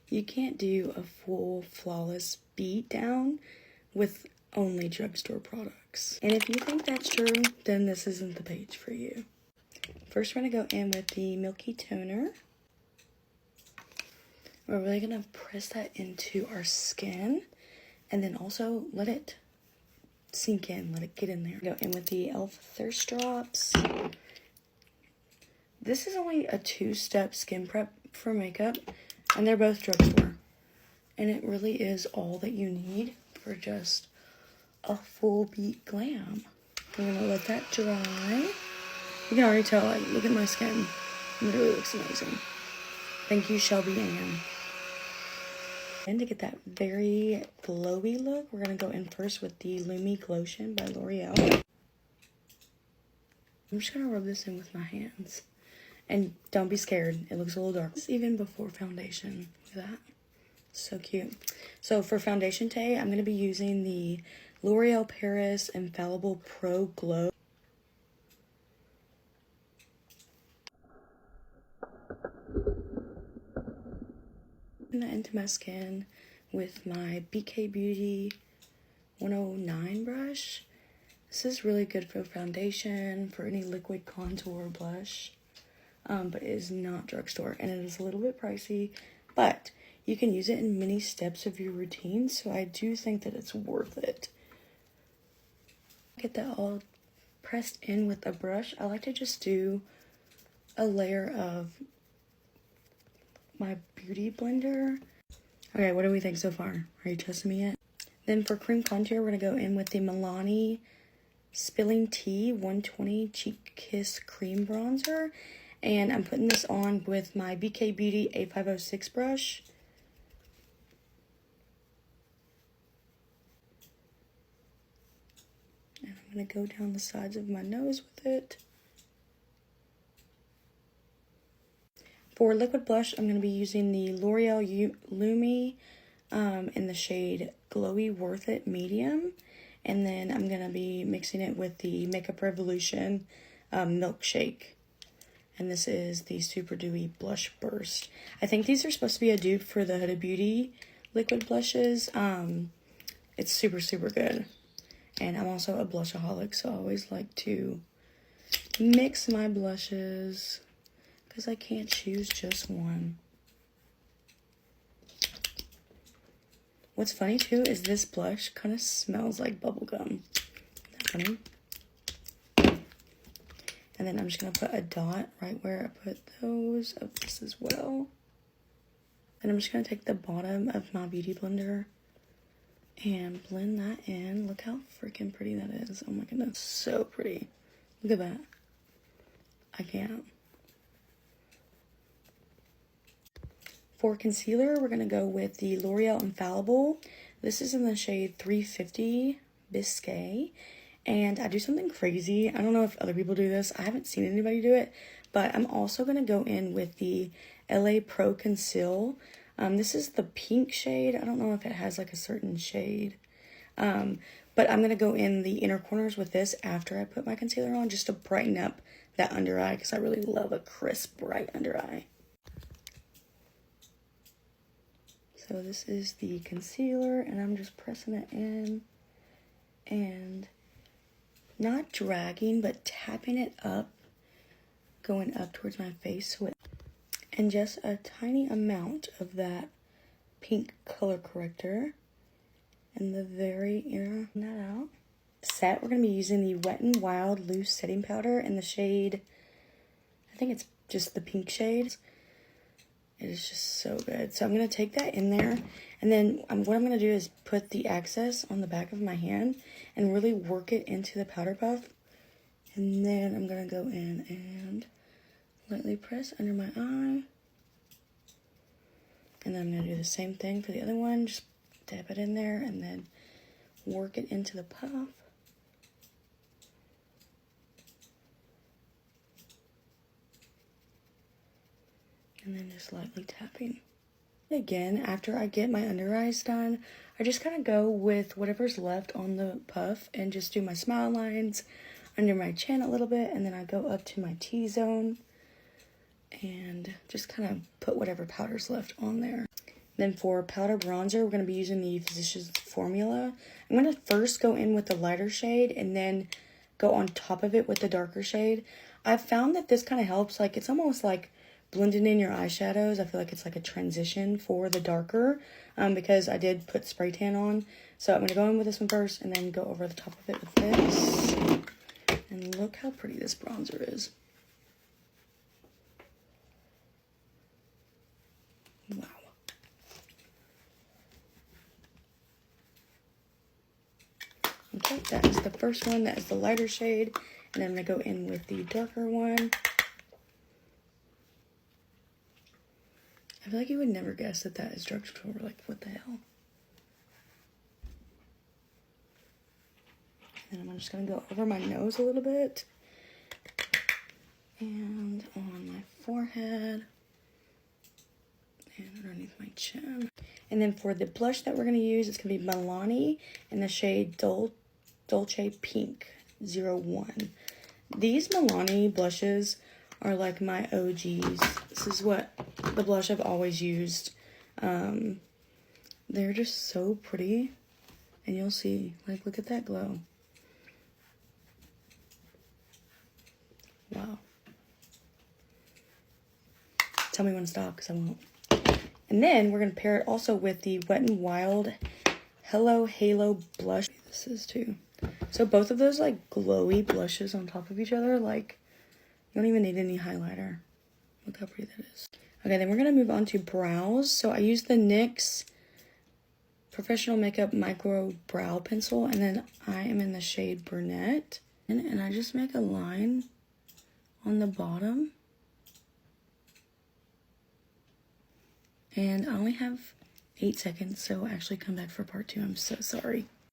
You can't do a full flawless beat down with only drugstore products. And if you think that's true, then this isn't the page for you. First, we're gonna go in with the Milky Toner. We're really gonna press that into our skin and then also let it sink in, let it get in there. Go in with the e.l.f. Thirst Drops. This is only a 2-step skin prep for makeup, and they're both drugstore. And it really is all that you need for just a full beat glam. I'm gonna let that dry. You can already tell, like, look at my skin. It literally looks amazing. Thank you, Shelby Ann. And to get that very glowy look, we're gonna go in first with the Lumi Glotion by L'Oreal. I'm just gonna rub this in with my hands. And don't be scared, it looks a little dark. This is even before foundation. Look at that. So cute. So for foundation today, I'm gonna be using the L'Oreal Paris Infallible Pro Glow. That into my skin with my BK Beauty 109 brush. This is really good for foundation, for any liquid contour blush, but it is not drugstore, and it is a little bit pricey, but you can use it in many steps of your routine, so I do think that it's worth it. Get that all pressed in with a brush. I like to just do a layer of my beauty blender. Okay, what do we think so far? Are you trusting me yet? Then for cream contour, we're gonna go in with the Milani Spilling Tea 120 Cheek Kiss Cream Bronzer. And I'm putting this on with my BK Beauty A506 brush. And I'm gonna go down the sides of my nose with it. For liquid blush, I'm going to be using the L'Oreal Lumi in the shade Glowy Worth It Medium. And then I'm going to be mixing it with the Makeup Revolution Milkshake. And this is the Super Dewy Blush Burst. I think these are supposed to be a dupe for the Huda Beauty liquid blushes. It's super, super good. And I'm also a blushaholic, so I always like to mix my blushes, because I can't choose just one. What's funny too is this blush kind of smells like bubblegum. Isn't that funny? And then I'm just going to put a dot right where I put those of this as well. And I'm just going to take the bottom of my beauty blender and blend that in. Look how freaking pretty that is. Oh my goodness, so pretty. Look at that. I can't. For concealer, we're going to go with the L'Oreal Infallible. This is in the shade 350 Biscay. And I do something crazy. I don't know if other people do this. I haven't seen anybody do it. But I'm also going to go in with the LA Pro Conceal. This is the pink shade. I don't know if it has like a certain shade. But I'm going to go in the inner corners with this after I put my concealer on, just to brighten up that under eye, because I really love a crisp, bright under eye. So this is the concealer, and I'm just pressing it in and not dragging, but tapping it up, going up towards my face. And just a tiny amount of that pink color corrector in the very inner, that out. Set, we're going to be using the Wet n Wild Loose Setting Powder in the shade, I think it's just the pink shade. It is just so good. So I'm going to take that in there, and then what I'm going to do is put the excess on the back of my hand and really work it into the powder puff. And then I'm going to go in and lightly press under my eye. And then I'm going to do the same thing for the other one. Just dab it in there and then work it into the puff. And then just lightly tapping. Again, after I get my under eyes done, I just kind of go with whatever's left on the puff and just do my smile lines under my chin a little bit, and then I go up to my T-zone and just kind of put whatever powder's left on there. Then for powder bronzer, we're going to be using the Physicians Formula. I'm going to first go in with the lighter shade and then go on top of it with the darker shade. I've found that this kind of helps. Like, it's almost like blending in your eyeshadows. I feel like it's like a transition for the darker because I did put spray tan on. So I'm going to go in with this one first and then go over the top of it with this. And look how pretty this bronzer is. Wow. Okay, that is the first one. That is the lighter shade. And then I'm going to go in with the darker one. I feel like you would never guess that that is drugstore. Like, what the hell? And then I'm just going to go over my nose a little bit. And on my forehead. And underneath my chin. And then for the blush that we're going to use, it's going to be Milani in the shade Dolce Pink 01. These Milani blushes are like my OGs. This is what the blush I've always used. They're just so pretty. And you'll see, like, look at that glow. Wow. Tell me when to stop, because I won't. And then we're going to pair it also with the Wet n Wild Hello Halo blush. This is too. So both of those like glowy blushes on top of each other, like you don't even need any highlighter. Look how pretty that is. Okay, then we're going to move on to brows. So I use the NYX Professional Makeup Micro Brow Pencil, and then I am in the shade Brunette. And I just make a line on the bottom. And I only have 8 seconds, so actually come back for part 2. I'm so sorry.